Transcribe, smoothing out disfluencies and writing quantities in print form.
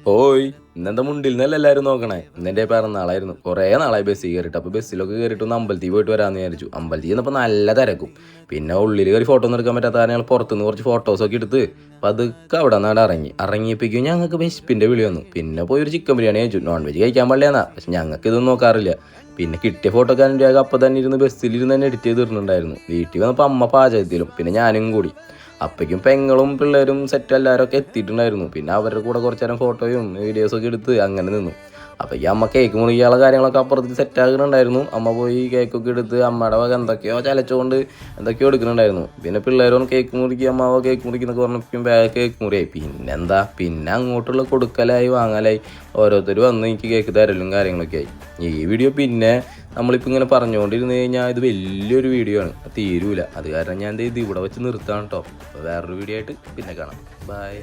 ഓയ് ഇന്നെന്താ മുണ്ടിൽ നിന്നല്ല എല്ലാവരും നോക്കണേ. ഇന്നെൻ്റെ പിറന്നാളായിരുന്നു. കുറേ നാളായി ബസ്സിൽ കയറിയിട്ട്. അപ്പോൾ ബസ്സിലൊക്കെ കയറിയിട്ട് ഒന്ന് അമ്പലത്തിൽ പോയിട്ട് വരാമെന്ന് വിചാരിച്ചു. അമ്പലത്തിൽ ചെന്നപ്പോൾ നല്ല തിരക്കും. പിന്നെ ഉള്ളിൽ കയറി ഫോട്ടോ ഒന്നും എടുക്കാൻ പറ്റാത്ത ഞങ്ങൾ പുറത്തുനിന്ന് കുറച്ച് ഫോട്ടോസൊക്കെ എടുത്ത് പതുക്കെ അവിടെ നിന്നാണ് ഇറങ്ങിയപ്പോഴേക്കും ഞങ്ങൾക്ക് വിശപ്പിൻ്റെ വിളി വന്നു. പിന്നെ പോയി ഒരു ചിക്കൻ ബിരിയാണി കഴിച്ചു. നോൺ വെജ് കഴിക്കാൻ പാടില്ലെന്നാ, പക്ഷെ ഞങ്ങൾക്ക് ഇതൊന്നും നോക്കാറില്ല. പിന്നെ കിട്ടിയ ഫോട്ടോക്കാരൻ്റെ അപ്പം തന്നെ ഇരുന്ന് ബസ്സിലിരുന്ന് തന്നെ എഡിറ്റ് ചെയ്ത് തരുന്നുണ്ടായിരുന്നു. വീട്ടിൽ വന്നപ്പോൾ അമ്മ പാചകത്തിലും പിന്നെ ഞാനും കൂടി. അപ്പോഴേക്കും പെങ്ങളും പിള്ളേരും സെറ്റ് എല്ലാവരും ഒക്കെ എത്തിയിട്ടുണ്ടായിരുന്നു. പിന്നെ അവരുടെ കൂടെ കുറച്ച് നേരം ഫോട്ടോയും വീഡിയോസൊക്കെ എടുത്ത് അങ്ങനെ നിന്നു. അപ്പോഴേക്കും അമ്മ കേക്ക് മുറിക്കാനുള്ള കാര്യങ്ങളൊക്കെ അപ്പുറത്ത് സെറ്റ് ആക്കുന്നുണ്ടായിരുന്നു. അമ്മ പോയി കേക്കൊക്കെ എടുത്ത് അമ്മയുടെ വക എന്തൊക്കെയോ ചലച്ചുകൊണ്ട് എന്തൊക്കെയോ എടുക്കുന്നുണ്ടായിരുന്നു. പിന്നെ പിള്ളേരും കേക്ക് മുറിക്കുക, അമ്മാവ കേക്ക് മുറിക്കുന്നൊക്കെ പറഞ്ഞപ്പോഴും വേഗം കേക്ക് മുറിയായി. പിന്നെന്താ, പിന്നെ അങ്ങോട്ടുള്ള കൊടുക്കലായി വാങ്ങലായി. ഓരോരുത്തർ വന്ന് എനിക്ക് കേക്ക് തരലും കാര്യങ്ങളൊക്കെ ആയി. ഈ വീഡിയോ പിന്നെ നമ്മളിപ്പോൾ ഇങ്ങനെ പറഞ്ഞുകൊണ്ടിരുന്ന് കഴിഞ്ഞാൽ ഇത് വലിയൊരു വീഡിയോ ആണ്, തീരൂല. അത് കാരണം ഞാൻ ഇത് ഇവിടെ വെച്ച് നിർത്താണ് കേട്ടോ. അപ്പോൾ വേറൊരു വീഡിയോ ആയിട്ട് പിന്നെ കാണാം. ബൈ.